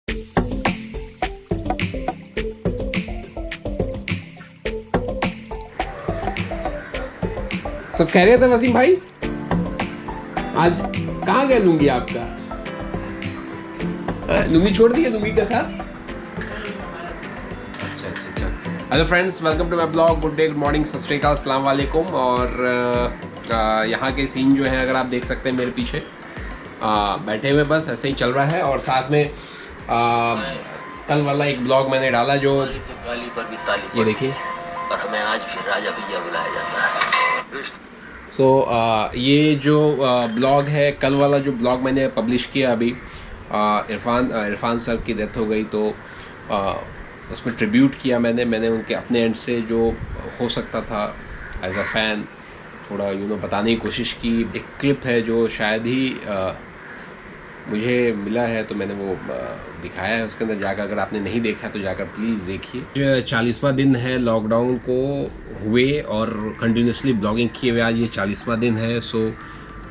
सब कह रहे थे वसीम भाई, आज कहाँ गए लुंगी आपका? लुंगी छोड़ दी है लुंगी के साथ? अच्छा। Hello friends, welcome to my blog. Good day, good morning, Sat Shri अकाल, अस्सलाम वालेकुम। और यहाँ के सीन जो है अगर आप देख सकते हैं मेरे पीछे बैठे हुए, बस ऐसे ही चल रहा है। और साथ में कल वाला एक ब्लॉग मैंने डाला जो ये देखिए, और हमें आज फिर राजा भैया बुलाया जाता है। ये जो ब्लॉग है, कल वाला जो ब्लॉग मैंने पब्लिश किया अभी, इरफान सर की डेथ हो गई, तो उसमें ट्रिब्यूट किया मैंने उनके अपने एंड से जो हो सकता था एज अ फ़ैन थोड़ा बताने की कोशिश की। एक क्लिप है जो शायद ही मुझे मिला है, तो मैंने वो दिखाया है। उसके अंदर जाकर अगर आपने नहीं देखा तो जाकर प्लीज़ देखिए। 40वां दिन है लॉकडाउन को हुए और कंटिन्यूसली ब्लॉगिंग किए हुए, आज ये 40वां दिन है। सो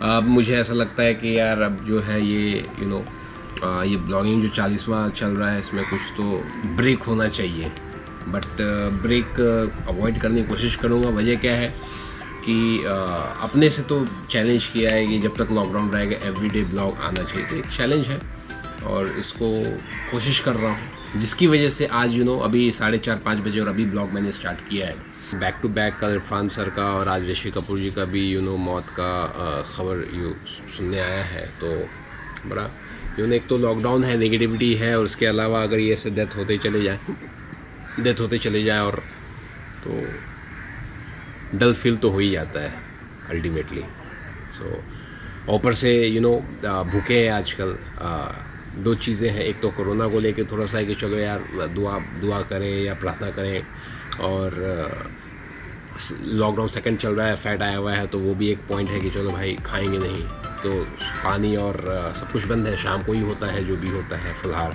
अब मुझे ऐसा लगता है कि यार अब जो है ये ये ब्लॉगिंग जो 40वां चल रहा है, इसमें कुछ तो ब्रेक होना चाहिए। बट ब्रेक अवॉइड करने की कोशिश करूँगा। वजह क्या है कि अपने से तो चैलेंज किया है कि जब तक लॉकडाउन रहेगा एवरीडे ब्लॉग आना चाहिए, तो एक चैलेंज है और इसको कोशिश कर रहा हूँ, जिसकी वजह से आज अभी 4:30-5 बजे और अभी ब्लॉग मैंने स्टार्ट किया है। बैक टू बैक कल इरफान सर का और आज ऋषि कपूर जी का भी मौत का खबर सुनने आया है। तो बड़ा एक तो लॉकडाउन है, नेगेटिविटी है, और उसके अलावा अगर ये ऐसे डेथ होते चले जाए और तो डल फील तो हो ही जाता है अल्टीमेटली। सो ऊपर से भूखे हैं आजकल। दो चीज़ें हैं, एक तो कोरोना को लेके थोड़ा सा है कि चलो यार दुआ करें या प्रार्थना करें, और लॉकडाउन सेकंड चल रहा है, फैट आया हुआ है, तो वो भी एक पॉइंट है कि चलो भाई खाएंगे नहीं, तो पानी और सब कुछ बंद है, शाम को ही होता है जो भी होता है फ़िलहाल।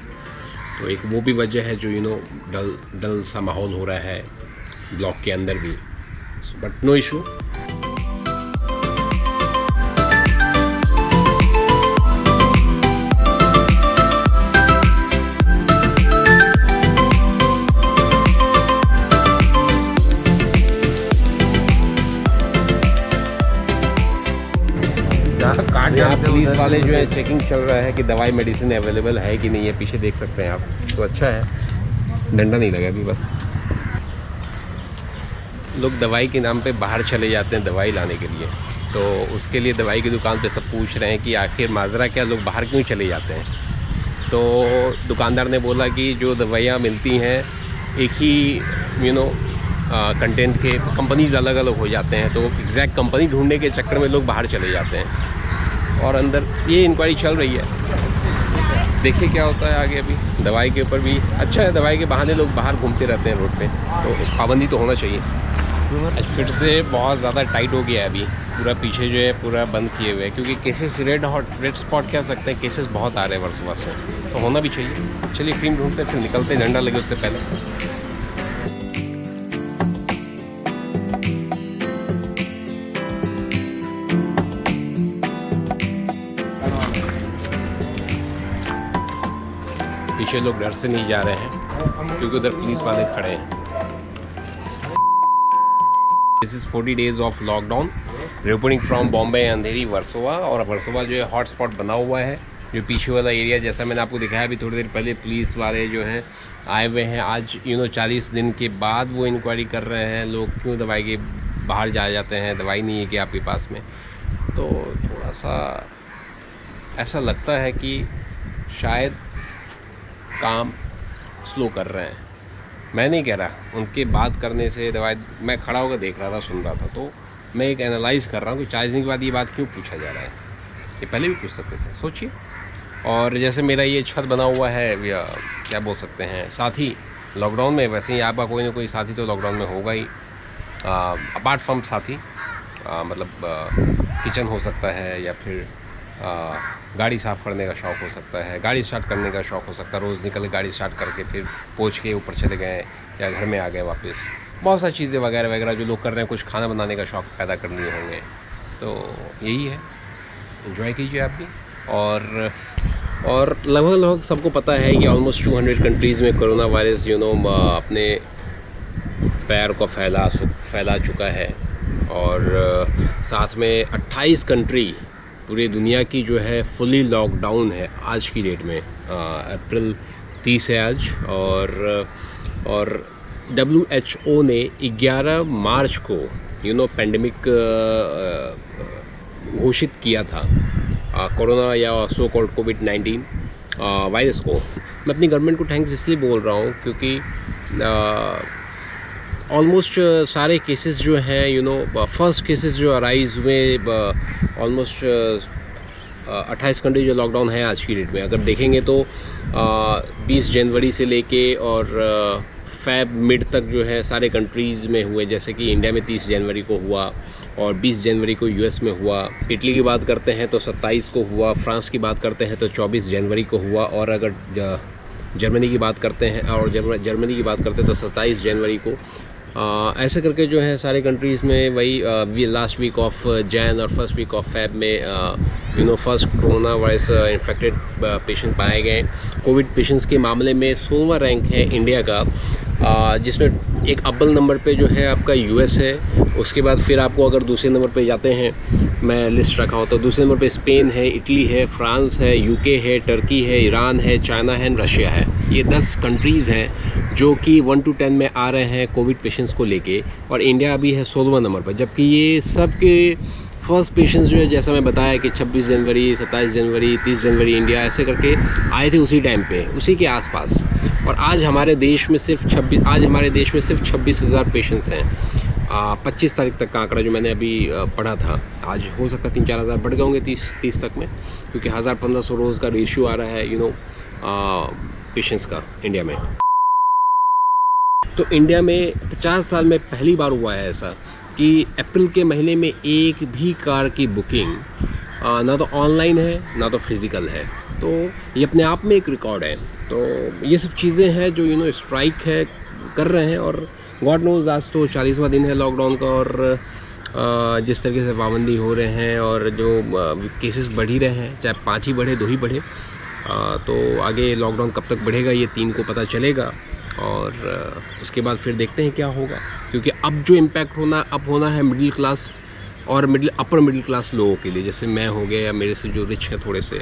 तो एक वो भी वजह है जो डल सा माहौल हो रहा है ब्लॉक के अंदर भी। But no issue. यहाँ पुलिस वाले जो है चेकिंग चल रहा है कि दवाई मेडिसिन अवेलेबल है कि नहीं है, पीछे देख सकते हैं आप। तो अच्छा है, डंडा नहीं लगा अभी। बस लोग दवाई के नाम पे बाहर चले जाते हैं दवाई लाने के लिए, तो उसके लिए दवाई की दुकान पे सब पूछ रहे हैं कि आखिर माजरा क्या, लोग बाहर क्यों चले जाते हैं। तो दुकानदार ने बोला कि जो दवाइयाँ मिलती हैं एक ही कंटेंट के कंपनीज़ अलग अलग हो जाते हैं, तो एग्जैक्ट कंपनी ढूंढने के चक्कर में लोग बाहर चले जाते हैं। और अंदर ये इंक्वायरी चल रही है, देखिए क्या होता है आगे। अभी दवाई के ऊपर भी अच्छा है, दवाई के बहाने लोग बाहर घूमते रहते हैं रोड पे, तो पाबंदी तो होना चाहिए। आज फिर से बहुत ज़्यादा टाइट हो गया है अभी, पूरा पीछे जो है पूरा बंद किए हुए हैं, क्योंकि केसेस रेड स्पॉट कह सकते हैं, केसेस बहुत आ रहे हैं वर्षों से, तो होना भी चाहिए। चलिए क्रीम ढूंढते फिर निकलते, झंडा लगे उससे पहले। पीछे लोग डर से नहीं जा रहे हैं क्योंकि उधर पुलिस वाले खड़े हैं। This is 40 days of lockdown, reporting from Bombay, Andheri, Versova. और वर्सोवा जो है हॉटस्पॉट बना हुआ है, जो पीछे वाला एरिया, जैसा मैंने आपको दिखाया अभी थोड़ी देर पहले, पुलिस वाले जो हैं आए हुए हैं। आज 40 दिन के बाद वो इंक्वायरी कर रहे हैं, लोग क्यों दवाई के बाहर जाते हैं, दवाई नहीं है कि आपके पास में। तो थोड़ा सा ऐसा लगता है कि शायद काम स्लो कर रहे हैं। मैं नहीं कह रहा, उनके बात करने से दवाई, मैं खड़ा होकर देख रहा था, सुन रहा था, तो मैं एक एनालाइज़ कर रहा हूँ कि 40 दिन के बाद ये बात क्यों पूछा जा रहा है। ये पहले भी पूछ सकते थे, सोचिए। और जैसे मेरा ये छत बना हुआ है, या क्या बोल सकते हैं, साथी लॉकडाउन में, वैसे ही आपका कोई ना कोई साथी तो लॉकडाउन में होगा ही। अपार्ट फ्रॉम साथी मतलब किचन हो सकता है, या फिर गाड़ी साफ़ करने का शौक़ हो सकता है, गाड़ी स्टार्ट करने का शौक़ हो सकता है, रोज़ निकल गाड़ी स्टार्ट करके फिर पहुँच के ऊपर चले गए या घर में आ गए वापस। बहुत सारी चीज़ें वगैरह वगैरह जो लोग कर रहे हैं, कुछ खाना बनाने का शौक़ पैदा कर लिए होंगे, तो यही है, एंजॉय कीजिए आप भी। और और लगभग लगभग सबको पता है कि ऑलमोस्ट 200 कंट्रीज़ में कोरोना वायरस अपने पैर को फैला चुका है। और साथ में 28 कंट्री पूरी दुनिया की जो है फुली लॉकडाउन है आज की डेट में। अप्रैल 30 है आज। और WHO ने 11 मार्च को पेंडेमिक घोषित किया था कोरोना या सो कॉल्ड कोविड-19 वायरस को। मैं अपनी गवर्नमेंट को थैंक्स इसलिए बोल रहा हूँ क्योंकि ऑलमोस्ट सारे केसेस जो हैं फर्स्ट केसेस जो अराइज हुए ऑलमोस्ट 28 कंट्री जो लॉकडाउन है आज की डेट में, अगर देखेंगे तो 20 जनवरी से लेके और फेब मिड तक जो है सारे कंट्रीज़ में हुए। जैसे कि इंडिया में 30 जनवरी को हुआ और 20 जनवरी को यूएस में हुआ। इटली की बात करते हैं तो 27 को हुआ। फ्रांस की बात करते हैं तो 24 जनवरी को हुआ। और अगर जर्मनी की बात करते हैं और जर्मनी की बात करते हैं तो 27 जनवरी को। ऐसे करके जो है सारे कंट्रीज़ में वही लास्ट वीक ऑफ जैन और फर्स्ट वीक ऑफ फेब में first corona virus infected patient पाए गए। कोविड पेशेंट्स के मामले में 16वां रैंक है इंडिया का, जिसमें एक अव्वल नंबर पे जो है आपका यूएस है। उसके बाद फिर आपको अगर दूसरे नंबर पे जाते हैं, मैं लिस्ट रखा हूँ तो दूसरे नंबर पे स्पेन है, इटली है, फ्रांस है, यूके है, टर्की है, ईरान है, चाइना है, रशिया है। ये 10 कंट्रीज़ हैं जो कि 1 to 10 में आ रहे हैं कोविड पेशेंट्स को लेके। और इंडिया अभी है 16वां नंबर पर, जबकि ये सब के फर्स्ट पेशेंट्स जो है जैसा मैं बताया कि 26 जनवरी, 27 जनवरी, 30 जनवरी इंडिया ऐसे करके आए थे उसी टाइम पे, उसी के आसपास। और आज हमारे देश में सिर्फ 26,000 पेशेंट्स हैं। 25 तारीख तक का आंकड़ा जो मैंने अभी पढ़ा था, आज हो सकता है 3-4 हज़ार बढ़ गए होंगे 30 तक में, क्योंकि 1,000-1,500 रोज़ का रेशियो आ रहा है पेशेंट्स का इंडिया में। तो इंडिया में 50 साल में पहली बार हुआ है ऐसा कि अप्रैल के महीने में एक भी कार की बुकिंग ना तो ऑनलाइन है ना तो फिज़िकल है। तो ये अपने आप में एक रिकॉर्ड है। तो ये सब चीज़ें हैं जो स्ट्राइक है कर रहे हैं। और गॉड नोज़ आज तो 40वां दिन है लॉकडाउन का। और जिस तरीके से पाबंदी हो रहे हैं और जो केसेस बढ़ ही रहे हैं, चाहे 5 ही बढ़े 2 ही बढ़े, तो आगे लॉकडाउन कब तक बढ़ेगा ये 3 को पता चलेगा। और उसके बाद फिर देखते हैं क्या होगा, क्योंकि अब जो इम्पैक्ट होना है मिडिल क्लास और अपर मिडिल क्लास लोगों के लिए, जैसे मैं हो गया या मेरे से जो रिच है थोड़े से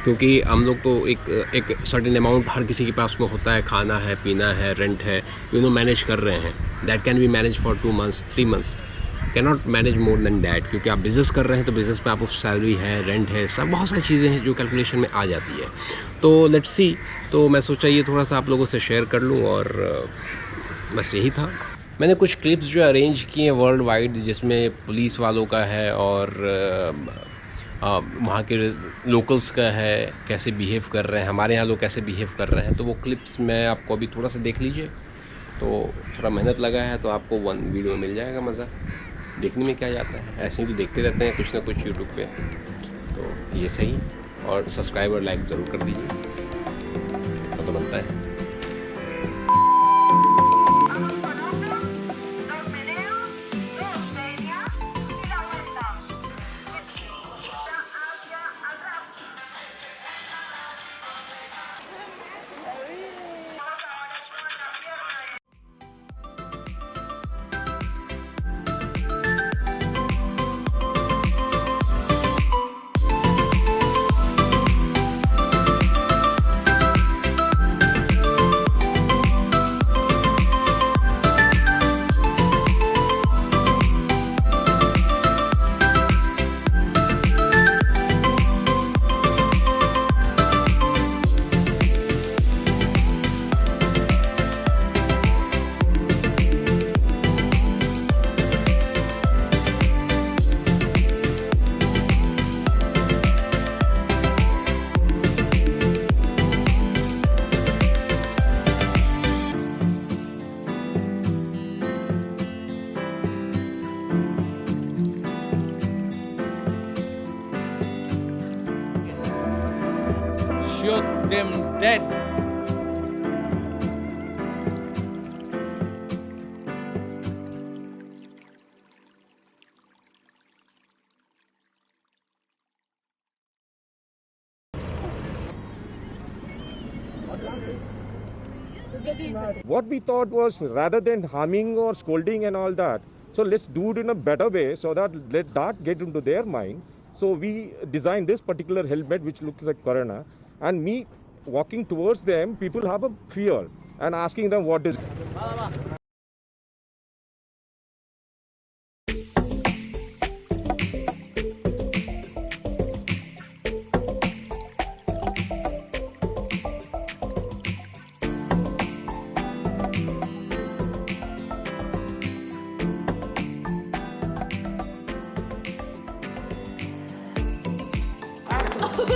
क्योंकि हम लोग तो एक सर्टेन अमाउंट हर किसी के पास में होता है, खाना है, पीना है, रेंट है, मैनेज कर रहे हैं। That can be manage for 2 months 3 months, can not manage more than that, क्योंकि आप बिज़नेस कर रहे हैं तो बिज़नेस में आपको सैलरी है, रेंट है, सब बहुत सारी चीज़ें हैं जो कैलकुलेशन में आ जाती है। तो लेट्स सी। तो मैं सोचा ये थोड़ा सा आप लोगों से शेयर कर लूँ और बस यही था। मैंने कुछ क्लिप्स जो अरेंज किए हैं वर्ल्ड वाइड, जिसमें पुलिस वालों का है और वहाँ के लोकल्स का है, कैसे बिहेव कर रहे हैं, हमारे यहाँ लोग कैसे बिहेव कर रहे हैं। तो वो क्लिप्स मैं आपको अभी थोड़ा सा देख लीजिए। तो थोड़ा मेहनत लगा है तो आपको 1 वीडियो में मिल जाएगा मज़ा। देखने में क्या जाता है, ऐसे ही तो देखते रहते हैं कुछ ना कुछ यूट्यूब पे। तो ये सही, और सब्सक्राइब और लाइक ज़रूर कर दीजिए, इतना तो बनता है। Shoot them dead. What we thought was, rather than harming or scolding and all that, so let's do it in a better way so that let that get into their mind. So we designed this particular helmet which looks like Corona, and me walking towards them, people have a fear and asking them what is.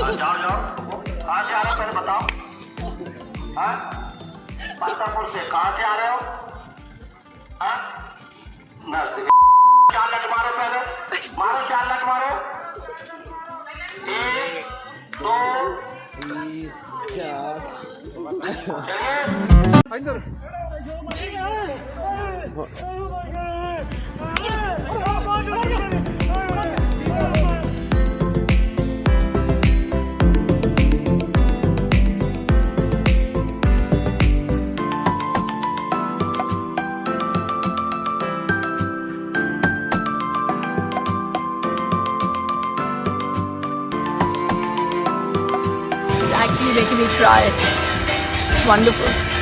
जाओ जाओ, कहाँ से आ रहे हो पहले बताओ। हाँ, बख्तापुर से कहाँ से आ रहे हो? हाँ, चार लट मारो पहले, मारो चार लट मारो। 1 2 चलिए। It's actually making me cry. It's wonderful.